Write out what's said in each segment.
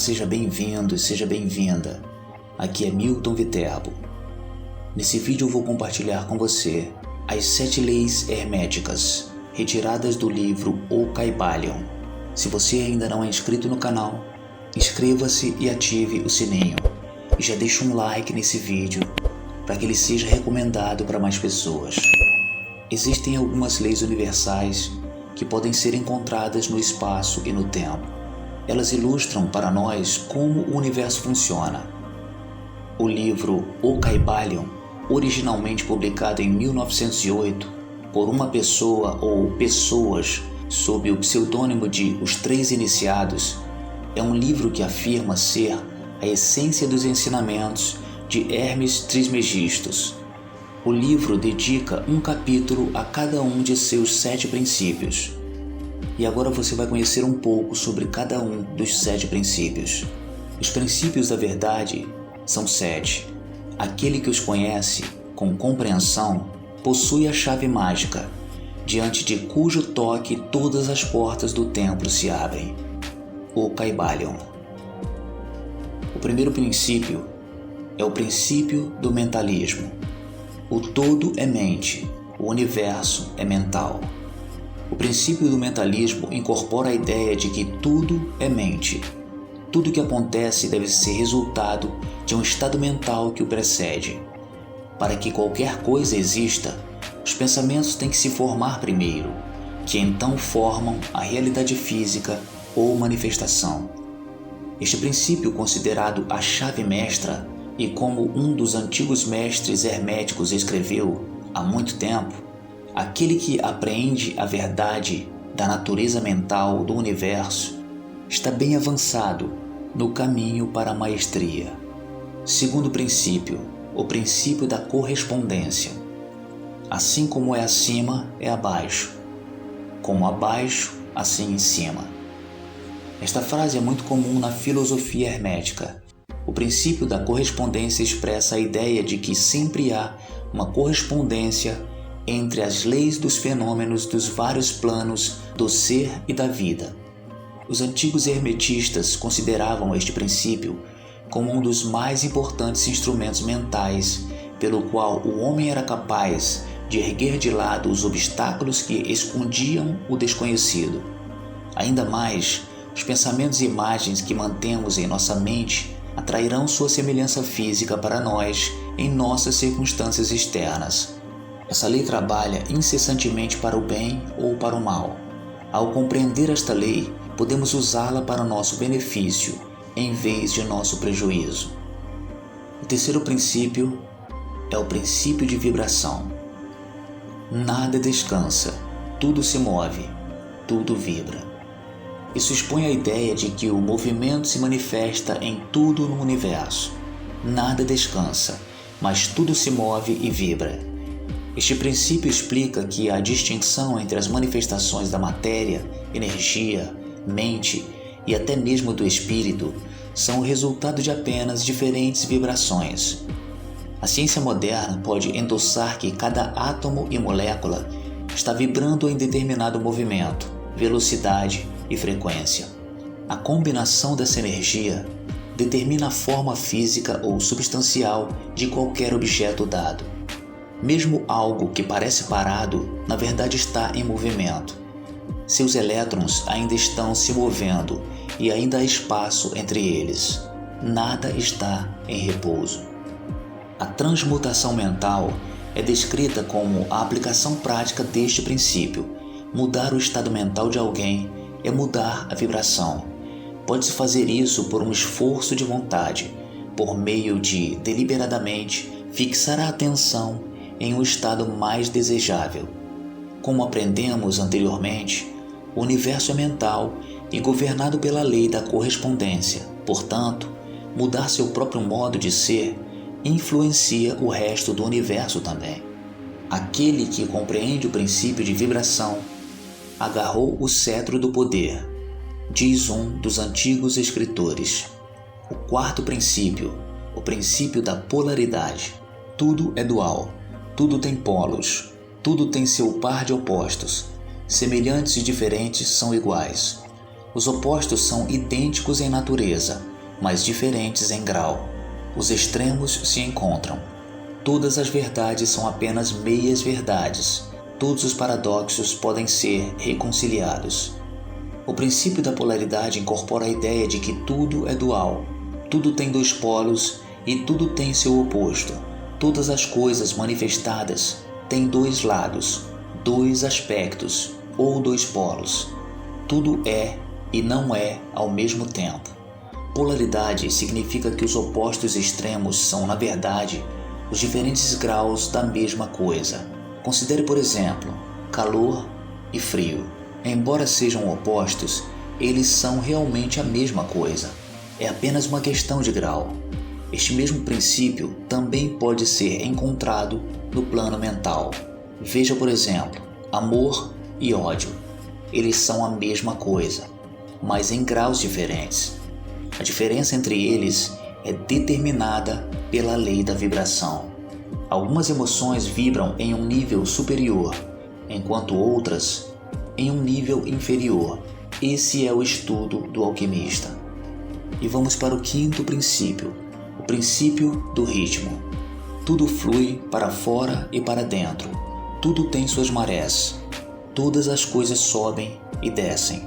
seja bem-vindo e seja bem-vinda. Aqui é Milton Viterbo. Nesse vídeo eu vou compartilhar com você as 7 leis herméticas retiradas do livro O Kybalion. Se você ainda não é inscrito no canal, inscreva-se e ative o sininho. E já deixa um like nesse vídeo para que ele seja recomendado para mais pessoas. Existem algumas leis universais que podem ser encontradas no espaço e no tempo. Elas ilustram para nós como o universo funciona. O livro O Kybalion, originalmente publicado em 1908 por uma pessoa ou pessoas sob o pseudônimo de Os Três Iniciados, é um livro que afirma ser a essência dos ensinamentos de Hermes Trismegistus. O livro dedica um capítulo a cada um de seus 7 princípios. E agora você vai conhecer um pouco sobre cada um dos 7 princípios. Os princípios da verdade são 7. Aquele que os conhece com compreensão possui a chave mágica, diante de cujo toque todas as portas do templo se abrem. O Kybalion. O primeiro princípio é o princípio do mentalismo. O todo é mente, o universo é mental. O princípio do mentalismo incorpora a ideia de que tudo é mente. Tudo que acontece deve ser resultado de um estado mental que o precede. Para que qualquer coisa exista, os pensamentos têm que se formar primeiro, que então formam a realidade física ou manifestação. Este princípio, considerado a chave mestra, e como um dos antigos mestres herméticos escreveu há muito tempo, aquele que apreende a verdade da natureza mental do universo está bem avançado no caminho para a maestria. Segundo princípio, o princípio da correspondência. Assim como é acima, é abaixo. Como abaixo, assim em cima. Esta frase é muito comum na filosofia hermética. O princípio da correspondência expressa a ideia de que sempre há uma correspondência entre as leis dos fenômenos dos vários planos do ser e da vida. Os antigos hermetistas consideravam este princípio como um dos mais importantes instrumentos mentais pelo qual o homem era capaz de erguer de lado os obstáculos que escondiam o desconhecido. Ainda mais, os pensamentos e imagens que mantemos em nossa mente atrairão sua semelhança física para nós em nossas circunstâncias externas. Essa lei trabalha incessantemente para o bem ou para o mal. Ao compreender esta lei, podemos usá-la para nosso benefício, em vez de nosso prejuízo. O terceiro princípio é o princípio de vibração. Nada descansa, tudo se move, tudo vibra. Isso expõe a ideia de que o movimento se manifesta em tudo no universo. Nada descansa, mas tudo se move e vibra. Este princípio explica que a distinção entre as manifestações da matéria, energia, mente e até mesmo do espírito são o resultado de apenas diferentes vibrações. A ciência moderna pode endossar que cada átomo e molécula está vibrando em determinado movimento, velocidade e frequência. A combinação dessa energia determina a forma física ou substancial de qualquer objeto dado. Mesmo algo que parece parado, na verdade está em movimento. Seus elétrons ainda estão se movendo e ainda há espaço entre eles. Nada está em repouso. A transmutação mental é descrita como a aplicação prática deste princípio. Mudar o estado mental de alguém é mudar a vibração. Pode-se fazer isso por um esforço de vontade, por meio de, deliberadamente, fixar a atenção em um estado mais desejável. Como aprendemos anteriormente, o universo é mental e governado pela lei da correspondência. Portanto, mudar seu próprio modo de ser influencia o resto do universo também. Aquele que compreende o princípio de vibração agarrou o cetro do poder, diz um dos antigos escritores. O quarto princípio, o princípio da polaridade. Tudo é dual, tudo tem polos, tudo tem seu par de opostos. Semelhantes e diferentes são iguais. Os opostos são idênticos em natureza, mas diferentes em grau. Os extremos se encontram. Todas as verdades são apenas meias verdades. Todos os paradoxos podem ser reconciliados. O princípio da polaridade incorpora a ideia de que tudo é dual. Tudo tem dois polos e tudo tem seu oposto. Todas as coisas manifestadas têm dois lados, dois aspectos ou dois polos. Tudo é e não é ao mesmo tempo. Polaridade significa que os opostos extremos são, na verdade, os diferentes graus da mesma coisa. Considere, por exemplo, calor e frio. Embora sejam opostos, eles são realmente a mesma coisa. É apenas uma questão de grau. Este mesmo princípio também pode ser encontrado no plano mental. Veja, por exemplo, amor e ódio. Eles são a mesma coisa, mas em graus diferentes. A diferença entre eles é determinada pela lei da vibração. Algumas emoções vibram em um nível superior, enquanto outras em um nível inferior. Esse é o estudo do alquimista. E vamos para o quinto princípio, o princípio do ritmo. Tudo flui para fora e para dentro. Tudo tem suas marés. Todas as coisas sobem e descem.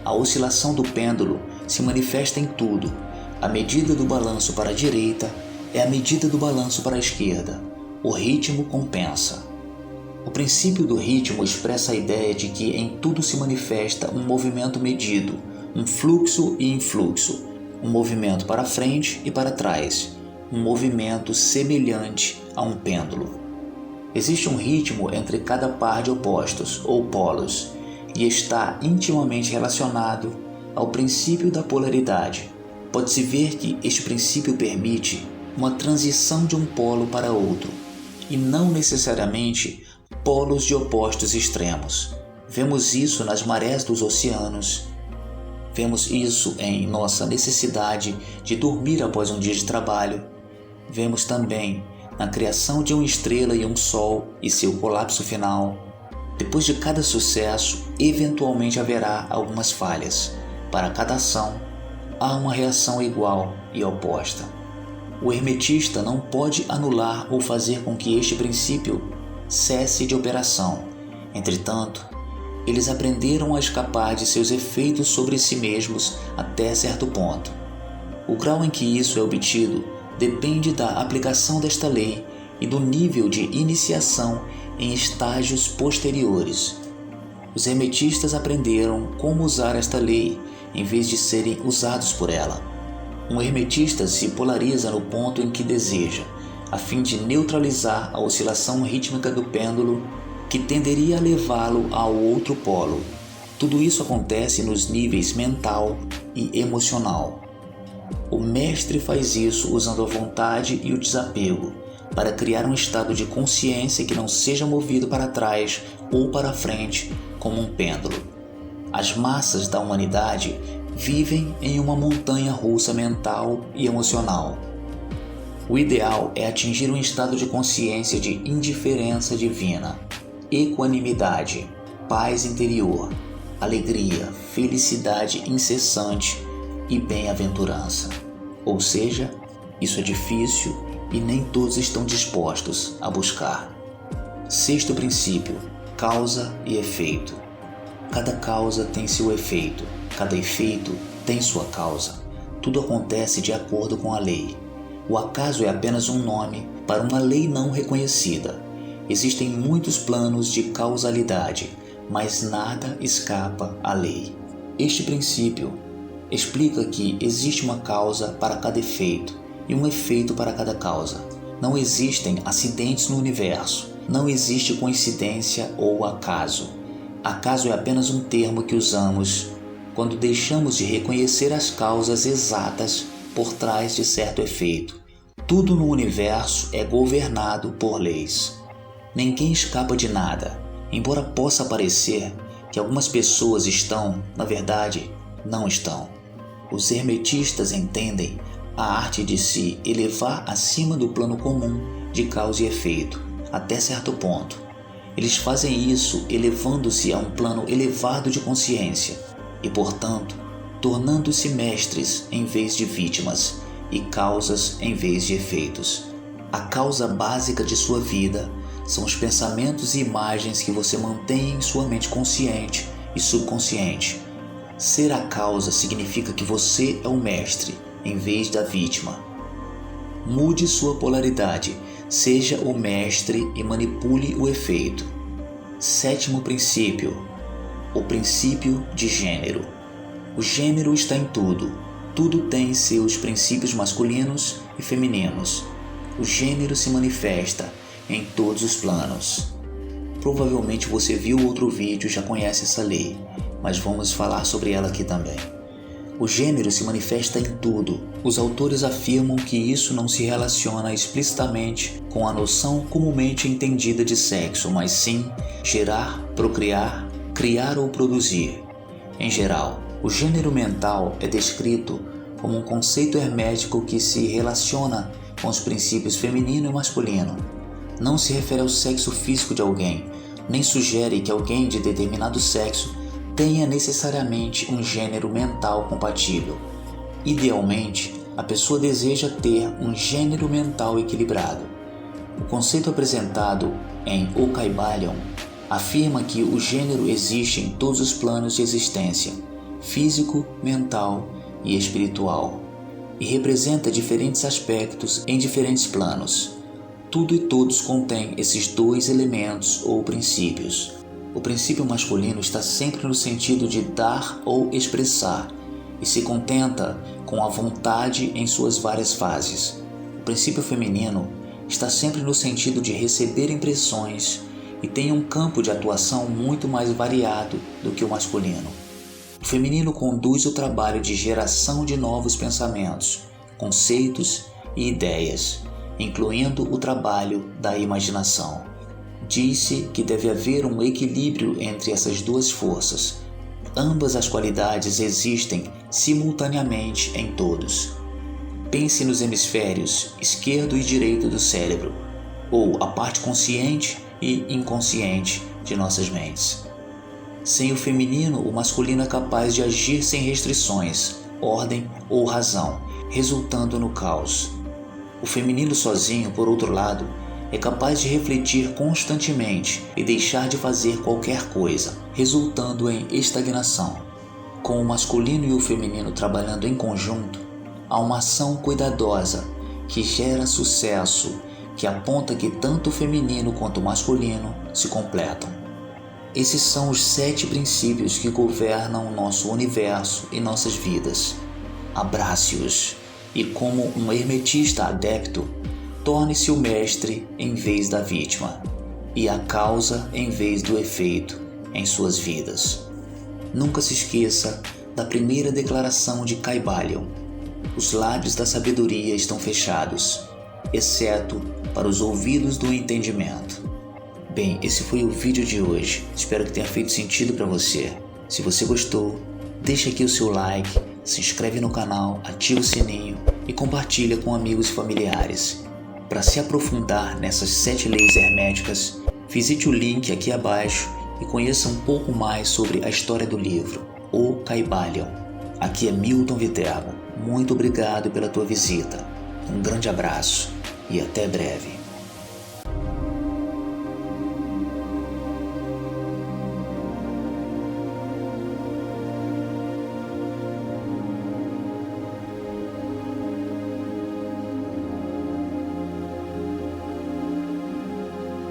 A oscilação do pêndulo se manifesta em tudo. A medida do balanço para a direita é a medida do balanço para a esquerda. O ritmo compensa. O princípio do ritmo expressa a ideia de que em tudo se manifesta um movimento medido, um fluxo e influxo, um movimento para frente e para trás, um movimento semelhante a um pêndulo. Existe um ritmo entre cada par de opostos ou polos e está intimamente relacionado ao princípio da polaridade. Pode-se ver que este princípio permite uma transição de um polo para outro, e não necessariamente polos de opostos extremos. Vemos isso nas marés dos oceanos. Vemos isso em nossa necessidade de dormir após um dia de trabalho. Vemos também na criação de uma estrela e um sol e seu colapso final. Depois de cada sucesso, eventualmente haverá algumas falhas. Para cada ação, há uma reação igual e oposta. O hermetista não pode anular ou fazer com que este princípio cesse de operação. Entretanto, eles aprenderam a escapar de seus efeitos sobre si mesmos até certo ponto. O grau em que isso é obtido depende da aplicação desta lei e do nível de iniciação em estágios posteriores. Os hermetistas aprenderam como usar esta lei em vez de serem usados por ela. Um hermetista se polariza no ponto em que deseja, a fim de neutralizar a oscilação rítmica do pêndulo que tenderia a levá-lo ao outro polo. Tudo isso acontece nos níveis mental e emocional. O mestre faz isso usando a vontade e o desapego para criar um estado de consciência que não seja movido para trás ou para frente como um pêndulo. As massas da humanidade vivem em uma montanha russa mental e emocional. O ideal é atingir um estado de consciência de indiferença divina, equanimidade, paz interior, alegria, felicidade incessante e bem-aventurança. Ou seja, isso é difícil e nem todos estão dispostos a buscar. Sexto princípio: causa e efeito. Cada causa tem seu efeito, cada efeito tem sua causa. Tudo acontece de acordo com a lei. O acaso é apenas um nome para uma lei não reconhecida. Existem muitos planos de causalidade, mas nada escapa à lei. Este princípio explica que existe uma causa para cada efeito e um efeito para cada causa. Não existem acidentes no universo. Não existe coincidência ou acaso. Acaso é apenas um termo que usamos quando deixamos de reconhecer as causas exatas por trás de certo efeito. Tudo no universo é governado por leis. Ninguém escapa de nada, embora possa parecer que algumas pessoas estão, na verdade, não estão. Os hermetistas entendem a arte de se elevar acima do plano comum de causa e efeito, até certo ponto. Eles fazem isso elevando-se a um plano elevado de consciência e, portanto, tornando-se mestres em vez de vítimas e causas em vez de efeitos. A causa básica de sua vida são os pensamentos e imagens que você mantém em sua mente consciente e subconsciente. Ser a causa significa que você é o mestre em vez da vítima. Mude sua polaridade, seja o mestre e manipule o efeito. 7º princípio: o princípio de gênero. O gênero está em tudo. Tudo tem seus princípios masculinos e femininos. O gênero se manifesta em todos os planos. Provavelmente você viu outro vídeo e já conhece essa lei, mas vamos falar sobre ela aqui também. O gênero se manifesta em tudo. Os autores afirmam que isso não se relaciona explicitamente com a noção comumente entendida de sexo, mas sim gerar, procriar, criar ou produzir. Em geral, o gênero mental é descrito como um conceito hermético que se relaciona com os princípios feminino e masculino. Não se refere ao sexo físico de alguém, nem sugere que alguém de determinado sexo tenha necessariamente um gênero mental compatível. Idealmente, a pessoa deseja ter um gênero mental equilibrado. O conceito apresentado em O Kybalion afirma que o gênero existe em todos os planos de existência, físico, mental e espiritual, e representa diferentes aspectos em diferentes planos. Tudo e todos contêm esses dois elementos ou princípios. O princípio masculino está sempre no sentido de dar ou expressar e se contenta com a vontade em suas várias fases. O princípio feminino está sempre no sentido de receber impressões e tem um campo de atuação muito mais variado do que o masculino. O feminino conduz o trabalho de geração de novos pensamentos, conceitos e ideias, incluindo o trabalho da imaginação. Diz-se que deve haver um equilíbrio entre essas duas forças. Ambas as qualidades existem simultaneamente em todos. Pense nos hemisférios esquerdo e direito do cérebro, ou a parte consciente e inconsciente de nossas mentes. Sem o feminino, o masculino é capaz de agir sem restrições, ordem ou razão, resultando no caos. O feminino sozinho, por outro lado, é capaz de refletir constantemente e deixar de fazer qualquer coisa, resultando em estagnação. Com o masculino e o feminino trabalhando em conjunto, há uma ação cuidadosa que gera sucesso, que aponta que tanto o feminino quanto o masculino se completam. Esses são os 7 princípios que governam o nosso universo e nossas vidas. Abrace-os e, como um hermetista adepto, torne-se o mestre em vez da vítima e a causa em vez do efeito em suas vidas. Nunca se esqueça da primeira declaração de Kybalion: os lábios da sabedoria estão fechados, exceto para os ouvidos do entendimento. Bem, esse foi o vídeo de hoje. Espero que tenha feito sentido para você. Se você gostou, deixa aqui o seu like, se inscreve no canal, ativa o sininho e compartilha com amigos e familiares. Para se aprofundar nessas 7 leis herméticas, visite o link aqui abaixo e conheça um pouco mais sobre a história do livro, O Kybalion. Aqui é Milton Viterbo. Muito obrigado pela tua visita. Um grande abraço e até breve.